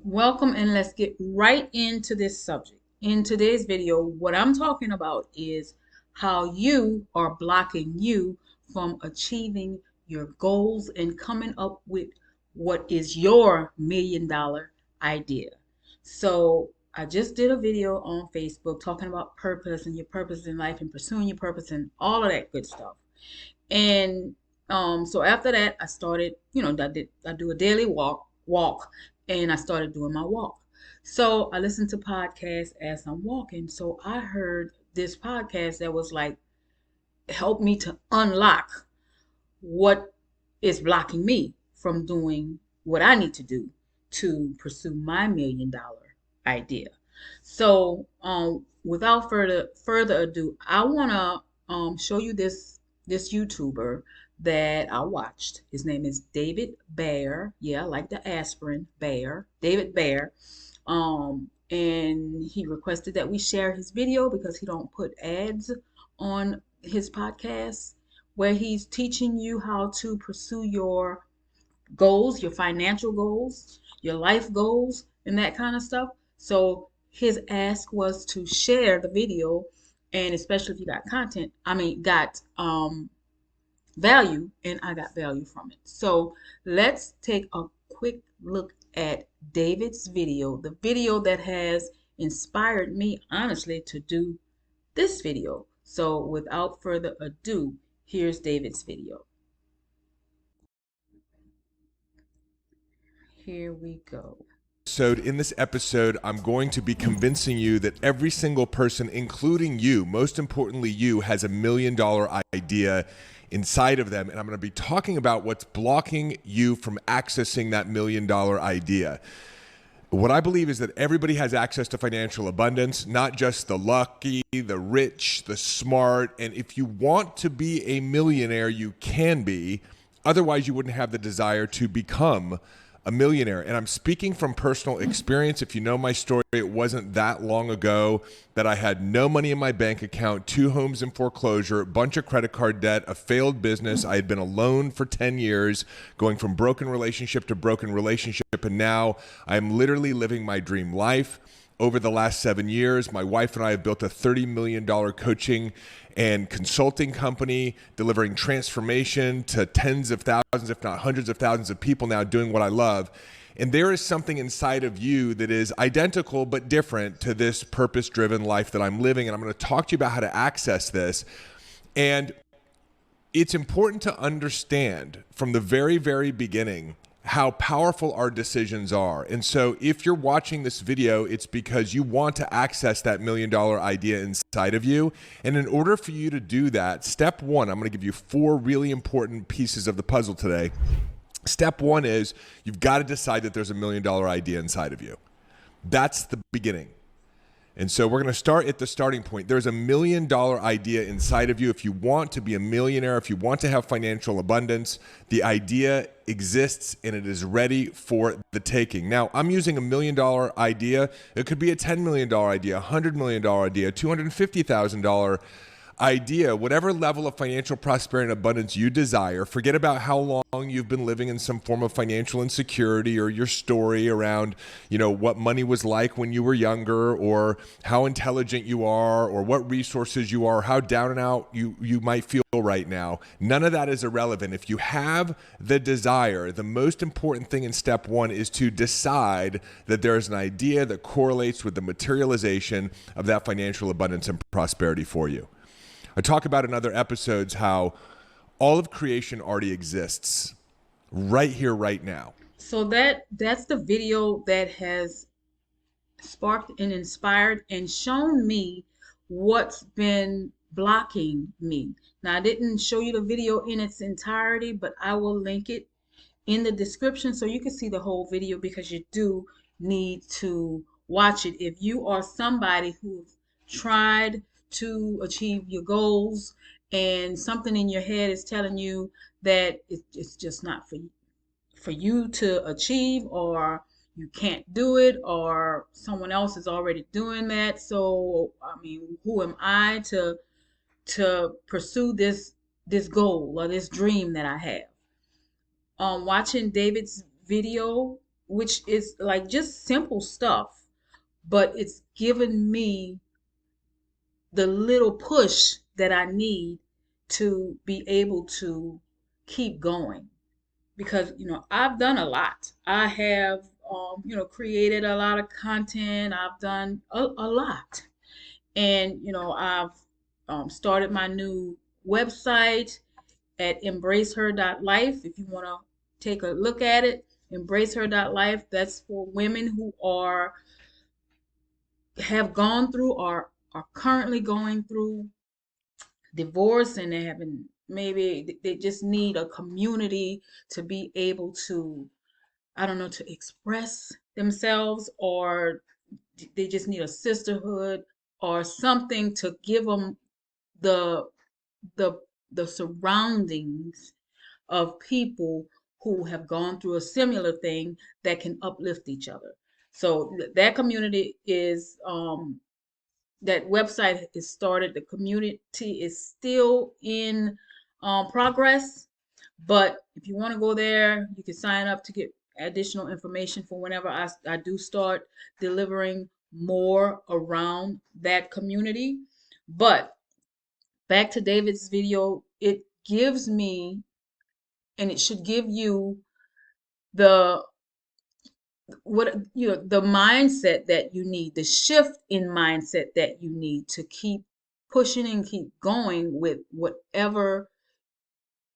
Welcome, and let's get right into this subject. In today's video, what I'm talking about is how you are blocking you from achieving your goals and coming up with what is your $1 million idea. So, I just did a video on Facebook talking about purpose and your purpose in life and pursuing your purpose and all of that good stuff. And so after that, I started, I do a daily walk, and I started doing my walk. So I listened to podcasts as I'm walking. So I heard this podcast that was like, help me to unlock what is blocking me from doing what I need to do to pursue my $1 million idea. So, without further ado, I wanna show you this YouTuber that I watched. His name is David Bear. Yeah, like the aspirin Bear. David Bear. And he requested that we share his video because he don't put ads on his podcast, where he's teaching you how to pursue your goals, your financial goals, your life goals, and that kind of stuff. So his ask was to share the video, and especially if you got got value, and I got value from it. So let's take a quick look at David's video, the video that has inspired me honestly to do this video. So without further ado, here's David's video. Here we go. So in this episode, I'm going to be convincing you that every single person, including you, most importantly you, has a $1 million idea inside of them. And I'm going to be talking about what's blocking you from accessing that $1 million idea. What I believe is that everybody has access to financial abundance, not just the lucky, the rich, the smart. And if you want to be a millionaire, you can be. Otherwise, you wouldn't have the desire to become a millionaire. And I'm speaking from personal experience. If you know my story, it wasn't that long ago that I had no money in my bank account, 2 homes in foreclosure, a bunch of credit card debt, a failed business. I had been alone for 10 years, going from broken relationship to broken relationship. And now I'm literally living my dream life. Over the last 7 years, my wife and I have built a $30 million coaching and consulting company, delivering transformation to tens of thousands, if not hundreds of thousands of people now doing what I love. And there is something inside of you that is identical but different to this purpose-driven life that I'm living. And I'm going to talk to you about how to access this. And it's important to understand from the very, very beginning how powerful our decisions are. And so if you're watching this video, it's because you want to access that $1 million idea inside of you. And in order for you to do that, step one, I'm going to give you 4 really important pieces of the puzzle today. Step one is you've got to decide that there's a $1 million idea inside of you. That's the beginning. And so we're going to start at the starting point. There's a $1 million idea inside of you. If you want to be a millionaire, if you want to have financial abundance, the idea exists and it is ready for the taking. Now, I'm using a $1 million idea. It could be a $10 million idea, a $100 million idea, $250,000 idea, whatever level of financial prosperity and abundance you desire. Forget about how long you've been living in some form of financial insecurity or your story around, what money was like when you were younger, or how intelligent you are, or what resources you are, how down and out you might feel right now. None of that is irrelevant. If you have the desire, the most important thing in step one is to decide that there is an idea that correlates with the materialization of that financial abundance and prosperity for you. I talk about in other episodes how all of creation already exists right here, right now. So that's the video that has sparked and inspired and shown me what's been blocking me. Now, I didn't show you the video in its entirety, but I will link it in the description so you can see the whole video, because you do need to watch it if you are somebody who's tried to achieve your goals and something in your head is telling you that it's just not for you to achieve, or you can't do it, or someone else is already doing that. So who am I to pursue this goal or this dream that I have? Watching David's video which is like just simple stuff, but it's given me the little push that I need to be able to keep going. Because I've done a lot. I have created a lot of content. I've done a lot, and I've started my new website at EmbraceHer.Life. If you want to take a look at it, EmbraceHer.Life. That's for women who have gone through or are currently going through divorce, and they haven't, maybe they just need a community to be able to, I don't know, to express themselves, or they just need a sisterhood or something to give them the the the surroundings of people who have gone through a similar thing that can uplift each other. So that community is that website is started. The community is still in progress, but if you want to go there, you can sign up to get additional information for whenever I do start delivering more around that community. But back to David's video, it gives me, and it should give you, the the mindset that you need, the shift in mindset that you need to keep pushing and keep going with whatever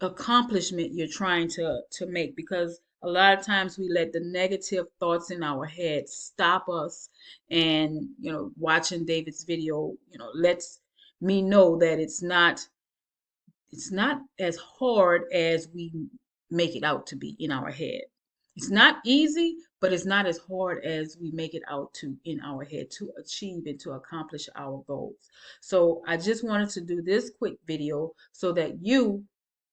accomplishment you're trying to make. Because a lot of times we let the negative thoughts in our head stop us. And watching David's video lets me know that it's not as hard as we make it out to be in our head. It's not easy, but it's not as hard as we make it out to in our head to achieve and to accomplish our goals. So I just wanted to do this quick video so that you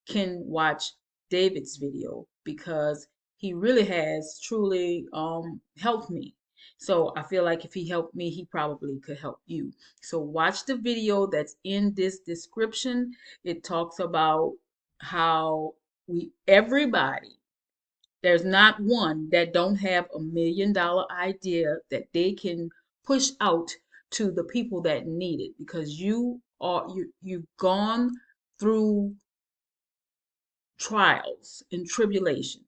can watch David's video, because he really has truly helped me. So I feel like if he helped me, he probably could help you. So watch the video that's in this description. It talks about how everybody, there's not one that don't have $1 million idea that they can push out to the people that need it, because you've gone through trials and tribulations.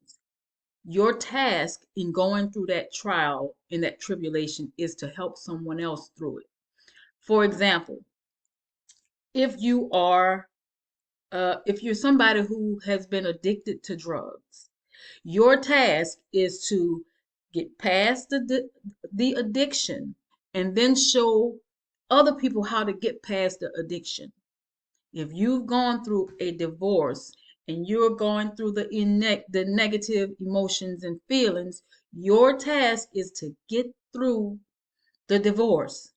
Your task in going through that trial and that tribulation is to help someone else through it. For example, if you are if you're somebody who has been addicted to drugs, your task is to get past the addiction and then show other people how to get past the addiction. If you've gone through a divorce and you're going through the negative emotions and feelings, your task is to get through the divorce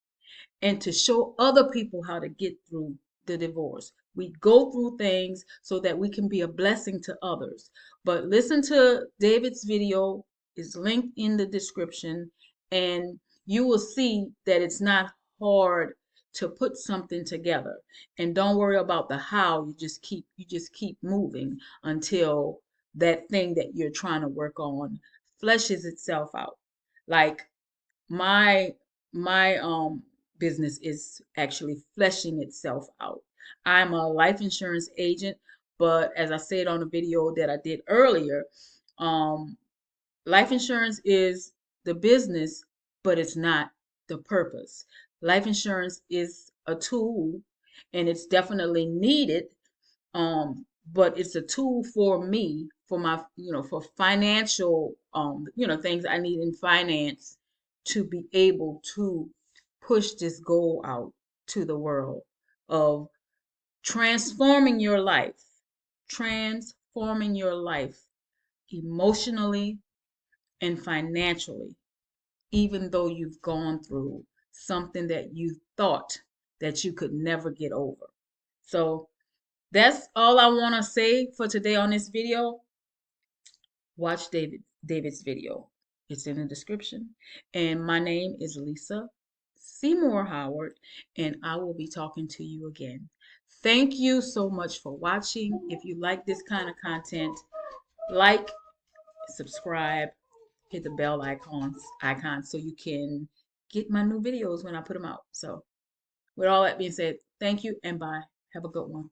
and to show other people how to get through the divorce. We go through things so that we can be a blessing to others. But listen to David's video, is linked in the description, and you will see that it's not hard to put something together. And don't worry about the how, you just keep moving until that thing that you're trying to work on fleshes itself out. Like my my business is actually fleshing itself out. I'm a life insurance agent, but as I said on the video that I did earlier, um life insurance is the business, but it's not the purpose. Life insurance is a tool, and it's definitely needed, but it's a tool for me, for my, for financial, things I need in finance to be able to push this goal out to the world of transforming your life emotionally and financially, even though you've gone through something that you thought that you could never get over. So that's all I want to say for today on this video. Watch David's video. It's in the description. And my name is Lisa Seymour Howard, and I will be talking to you again. Thank you so much for watching. If you like this kind of content, like, subscribe, hit the bell icon so you can get my new videos when I put them out. So with all that being said, thank you and bye. Have a good one.